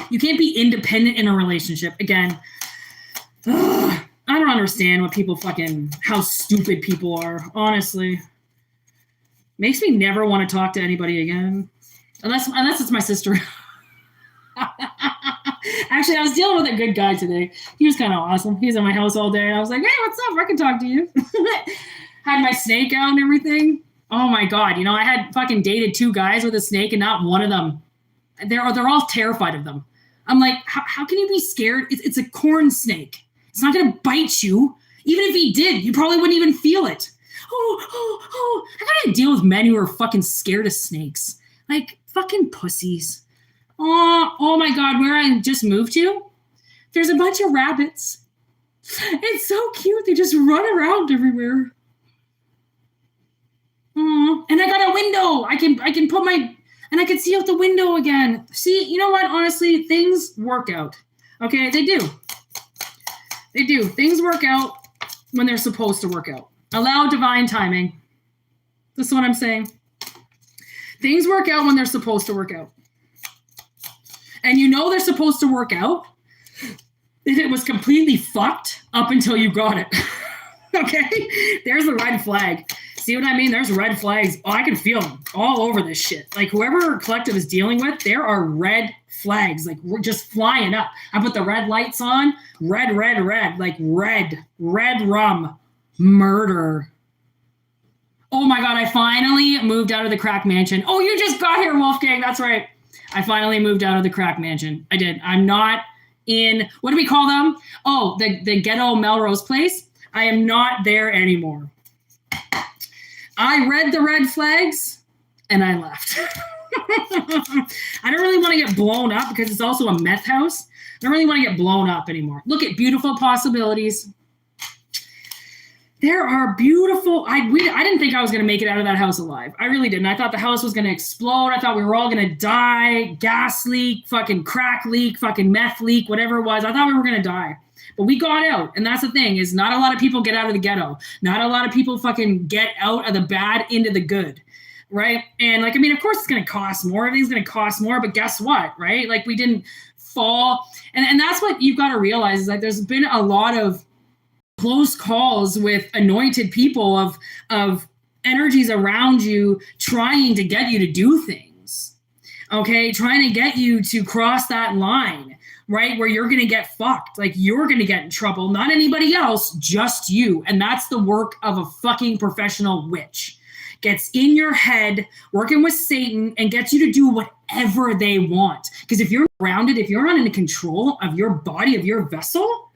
A: you can't be independent in a relationship. Again, I don't understand what people how stupid people are, honestly. Makes me never want to talk to anybody again. Unless it's my sister. Actually, I was dealing with a good guy today. He was kind of awesome. He was in my house all day. I was like, hey, what's up? I can talk to you. Had my snake out and everything. Oh my God. You know, I had fucking dated 2 guys with a snake and not one of them. They're all terrified of them. I'm like, how can you be scared? It's a corn snake. It's not going to bite you. Even if he did, you probably wouldn't even feel it. I gotta deal with men who are fucking scared of snakes. Like, fucking pussies. Oh my God, where I just moved to, there's a bunch of rabbits. It's so cute. They just run around everywhere. And I got a window. I can put and I can see out the window again. See, you know what? Honestly, things work out. Okay, they do. They do. Things work out when they're supposed to work out. Allow divine timing. That's what I'm saying. Things work out when they're supposed to work out. And you know they're supposed to work out if it was completely fucked up until you got it. Okay? There's the red flag. See what I mean? There's red flags. Oh, I can feel them all over this shit. Like whoever collective is dealing with, there are red flags. Like we're just flying up. I put the red lights on. Red. Like red rum. Murder. Oh my God, I finally moved out of the crack mansion. Oh, you just got here, Wolfgang. That's right. I finally moved out of the crack mansion. I did. I'm not in, what do we call them? Oh, the ghetto Melrose place. I am not there anymore. I read the red flags and I left. I don't really want to get blown up because it's also a meth house. I don't really want to get blown up anymore. Look at beautiful possibilities. There are beautiful, I didn't think I was going to make it out of that house alive. I really didn't. I thought the house was going to explode. I thought we were all going to die. Gas leak, fucking crack leak, fucking meth leak, whatever it was. I thought we were going to die. But we got out. And that's the thing, is not a lot of people get out of the ghetto. Not a lot of people fucking get out of the bad into the good. Right? And like, I mean, of course it's going to cost more. Everything's going to cost more. But guess what? Right? Like we didn't fall. And that's what you've got to realize, is that there's been a lot of close calls with anointed people of energies around you trying to get you to do things. Okay? Trying to get you to cross that line, right? Where you're going to get fucked. Like you're going to get in trouble. Not anybody else, just you. And that's the work of a fucking professional witch. Gets in your head, working with Satan, and gets you to do whatever they want. Because if you're grounded, if you're not in control of your body, of your vessel,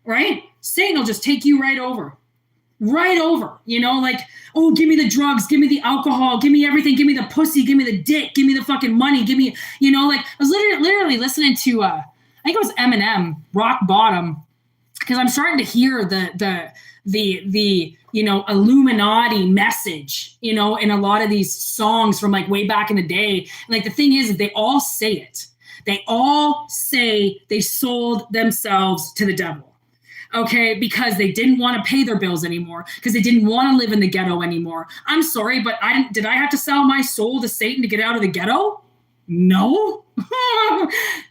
A: right? Satan will just take you right over. right over, like, oh, give me the drugs, give me the alcohol, give me everything, give me the pussy, give me the dick, give me the fucking money, give me, like, I was literally listening to, I think it was Eminem, Rock Bottom, because I'm starting to hear the Illuminati message, in a lot of these songs from like way back in the day. And like the thing is, they all say it. They all say they sold themselves to the devil. Okay, because they didn't want to pay their bills anymore, because they didn't want to live in the ghetto anymore. I'm sorry, but did I have to sell my soul to Satan to get out of the ghetto? No.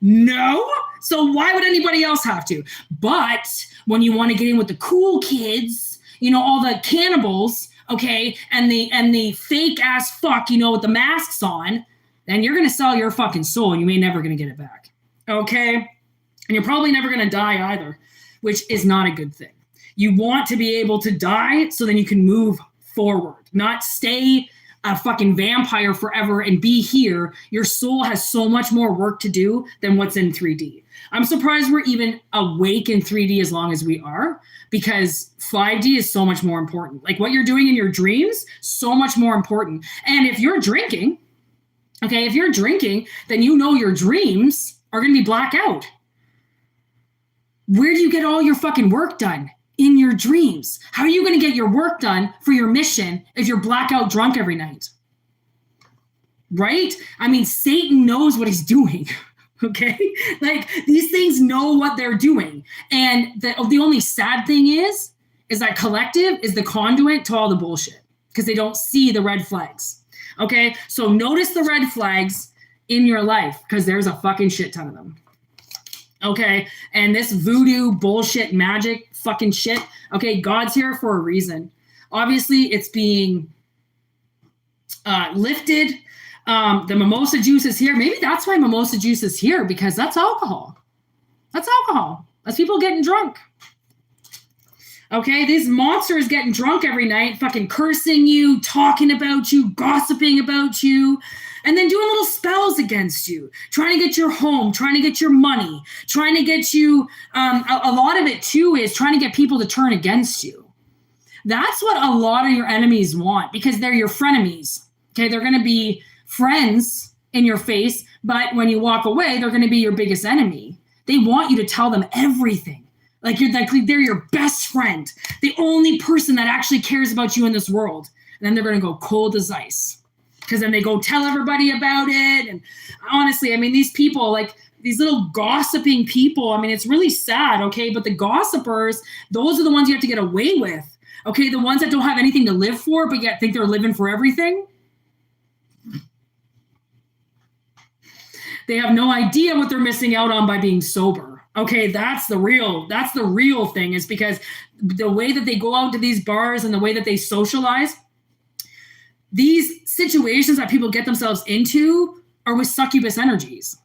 A: No. So why would anybody else have to? But when you want to get in with the cool kids, all the cannibals, okay, and the fake ass fuck, with the masks on, then you're going to sell your fucking soul and you ain't never going to get it back. Okay? And you're probably never going to die either, which is not a good thing. You want to be able to die so then you can move forward, not stay a fucking vampire forever and be here. Your soul has so much more work to do than what's in 3D. I'm surprised we're even awake in 3D as long as we are, because 5D is so much more important. Like what you're doing in your dreams, so much more important. And if you're drinking, then your dreams are going to be blackout. Where do you get all your fucking work done? In your dreams. How are you going to get your work done for your mission if you're blackout drunk every night? Right? I mean, Satan knows what he's doing. Okay? Like these things know what they're doing. And the only sad thing is that collective is the conduit to all the bullshit because they don't see the red flags. Okay? So notice the red flags in your life because there's a fucking shit ton of them. Okay, and this voodoo bullshit magic fucking shit, okay, God's here for a reason. Obviously, it's being lifted. The mimosa juice is here. Maybe that's why mimosa juice is here, because that's alcohol. That's alcohol. That's people getting drunk. Okay, these monsters getting drunk every night, fucking cursing you, talking about you, gossiping about you, and then doing little spells against you, trying to get your home, trying to get your money, trying to get you, a lot of it too is trying to get people to turn against you. That's what a lot of your enemies want, because they're your frenemies. Okay, they're going to be friends in your face, but when you walk away, they're going to be your biggest enemy. They want you to tell them everything. Like they're your best friend, the only person that actually cares about you in this world. And then they're going to go cold as ice, because then they go tell everybody about it. And honestly, I mean, these people, like these little gossiping people, I mean, it's really sad. Okay. But the gossipers, those are the ones you have to get away with. Okay. The ones that don't have anything to live for, but yet think they're living for everything. They have no idea what they're missing out on by being sober. Okay, that's the real thing, is because the way that they go out to these bars and the way that they socialize, these situations that people get themselves into are with succubus energies.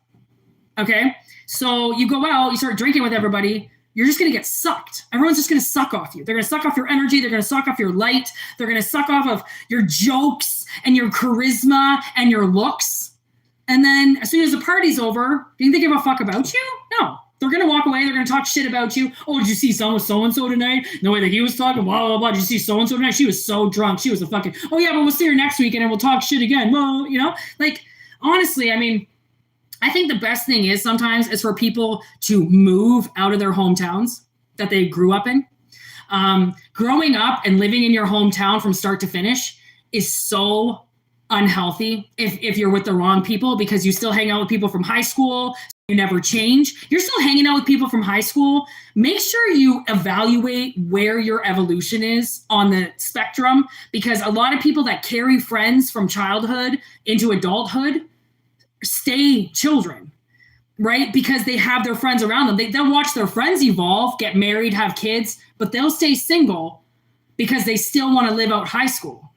A: Okay, so you go out, you start drinking with everybody, you're just going to get sucked. Everyone's just going to suck off you. They're going to suck off your energy. They're going to suck off your light. They're going to suck off of your jokes and your charisma and your looks. And then as soon as the party's over, do you think they give a fuck about you? No. They're going to walk away. They're going to talk shit about you. Oh, did you see so-and-so tonight? The way that he was talking, blah, blah, blah. Did you see so-and-so tonight? She was so drunk. She was a fucking, oh yeah, but we'll see her next weekend and we'll talk shit again. Well, like, honestly, I mean, I think the best thing is sometimes is for people to move out of their hometowns that they grew up in. Growing up and living in your hometown from start to finish is so unhealthy if you're with the wrong people, because you still hang out with people from high school. You never change. You're still hanging out with people from high school. Make sure you evaluate where your evolution is on the spectrum, because a lot of people that carry friends from childhood into adulthood stay children, right? Because they have their friends around them. They'll watch their friends evolve, get married, have kids, but they'll stay single because they still want to live out high school.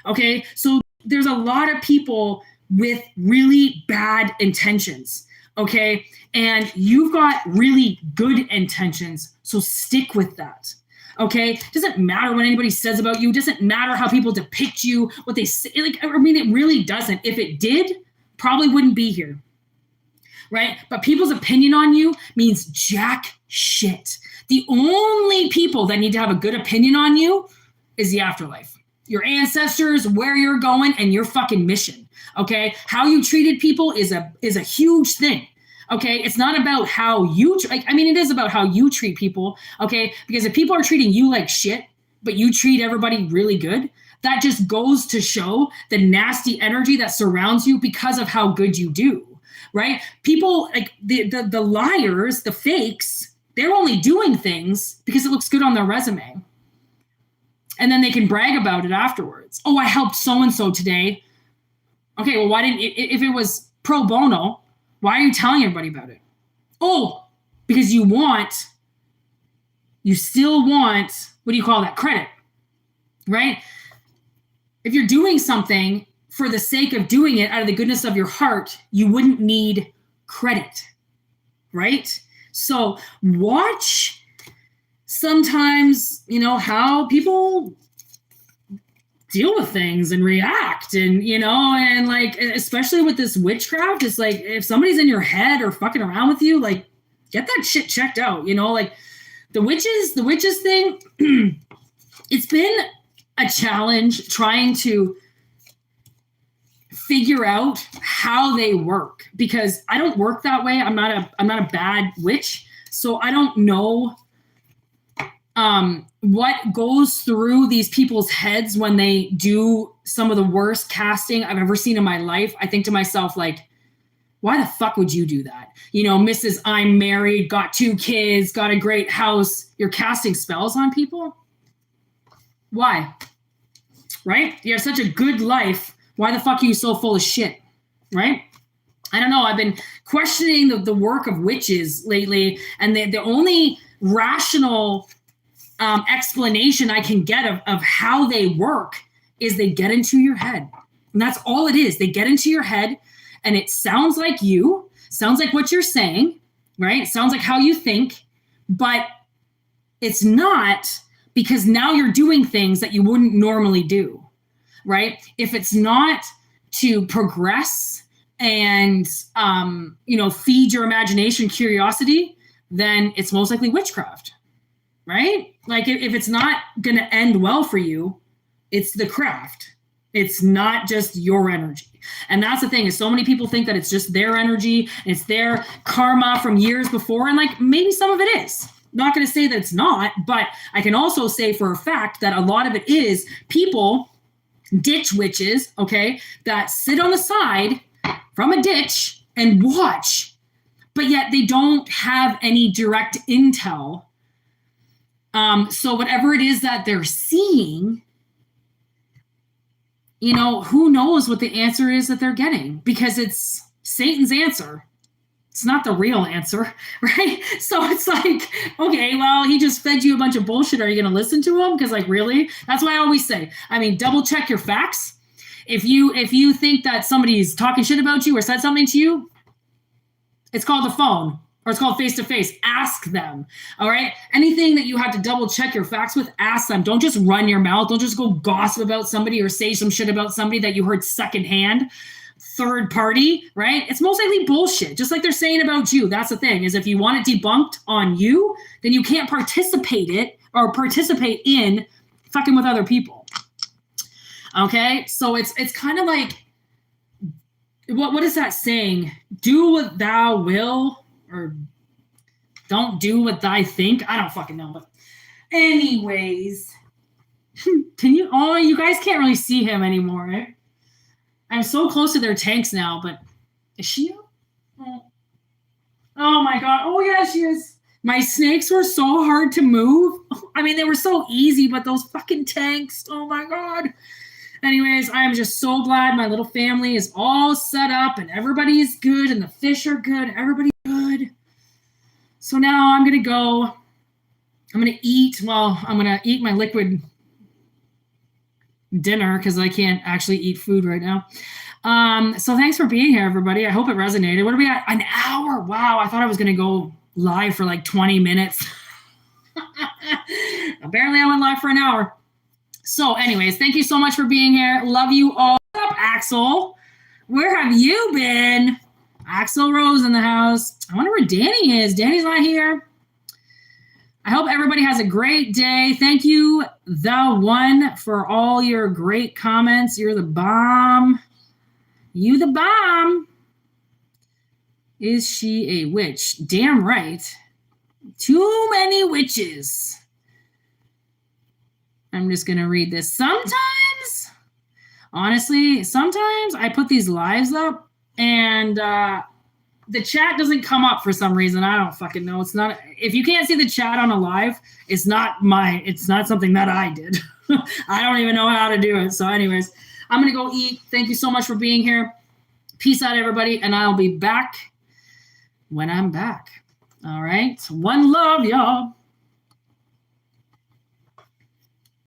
A: Okay, so there's a lot of people with really bad intentions. Okay, and you've got really good intentions, so stick with that. Okay, doesn't matter what anybody says about you. Doesn't matter how people depict you, what they say. Like, I mean, it really doesn't. If it did, probably wouldn't be here, right? But people's opinion on you means jack shit. The only people that need to have a good opinion on you is the afterlife. Your ancestors, where you're going, and your fucking mission. Okay, how you treated people is a huge thing. Okay, it's not about how you. It is about how you treat people. Okay, because if people are treating you like shit, but you treat everybody really good, that just goes to show the nasty energy that surrounds you because of how good you do. Right? People like the liars, the fakes. They're only doing things because it looks good on their resume. And then they can brag about it afterwards. Oh, I helped so-and-so today. Okay, well, why didn't, if it was pro bono, why are you telling everybody about it? Oh, because you still want, what do you call that? Credit, right? If you're doing something for the sake of doing it out of the goodness of your heart, you wouldn't need credit, right? So watch sometimes, how people deal with things and react and, and like, especially with this witchcraft, it's like, if somebody's in your head or fucking around with you, like get that shit checked out, like the witches thing, it's been a challenge trying to figure out how they work because I don't work that way. I'm not a bad witch. So I don't know what goes through these people's heads when they do some of the worst casting I've ever seen in my life. I think to myself, like, why the fuck would you do that? Mrs. I'm married, got 2 kids, got a great house. You're casting spells on people? Why? Right? You have such a good life. Why the fuck are you so full of shit? Right? I don't know. I've been questioning the work of witches lately, and the only rational explanation I can get of how they work is they get into your head. And that's all it is. They get into your head and it sounds like you, sounds like what you're saying, right? It sounds like how you think, but it's not, because now you're doing things that you wouldn't normally do, right? If it's not to progress and, feed your imagination, curiosity, then it's most likely witchcraft. Right? Like if it's not going to end well for you, it's the craft. It's not just your energy. And that's the thing is so many people think that it's just their energy and it's their karma from years before. And like maybe some of it is. I'm not going to say that it's not, but I can also say for a fact that a lot of it is people, ditch witches, okay, that sit on the side from a ditch and watch, but yet they don't have any direct intel. So whatever it is that they're seeing, who knows what the answer is that they're getting, because it's Satan's answer. It's not the real answer, right? So it's like, okay, well, he just fed you a bunch of bullshit. Are you going to listen to him? Because like, really? That's why I always say, double check your facts. If you think that somebody's talking shit about you or said something to you, it's called the phone. Or it's called face-to-face. Ask them, all right? Anything that you have to double check your facts with, ask them. Don't just run your mouth. Don't just go gossip about somebody or say some shit about somebody that you heard secondhand, third party, right? It's most likely bullshit, just like they're saying about you. That's the thing, is if you want it debunked on you, then you can't participate in fucking with other people, okay? So it's kind of like, what is that saying? Do what thou will, or don't do what I think. I don't fucking know. But anyways, you guys can't really see him anymore, right? I'm so close to their tanks now, but is she up? Oh my God. Oh yeah, she is. My snakes were so hard to move. They were so easy, but those fucking tanks, oh my God. Anyways, I am just so glad my little family is all set up and everybody is good and the fish are good. Everybody's good. So now I'm going to go. I'm going to eat. Well, I'm going to eat my liquid dinner because I can't actually eat food right now. So thanks for being here, everybody. I hope it resonated. What are we at? An hour. Wow. I thought I was going to go live for like 20 minutes. Apparently I went live for an hour. So anyways, thank you so much for being here. Love you all. What's up, Axel? Where have you been? Axel Rose in the house. I wonder where Danny is. Danny's not here. I hope everybody has a great day. Thank you, The One, for all your great comments. You're the bomb. You the bomb. Is she a witch? Damn right. Too many witches. I'm just going to read this. Sometimes, honestly, sometimes I put these lives up and the chat doesn't come up for some reason. I don't fucking know. It's not, if you can't see the chat on a live, it's not something that I did. I don't even know how to do it. So anyways, I'm going to go eat. Thank you so much for being here. Peace out, everybody. And I'll be back when I'm back. All right. One love, y'all.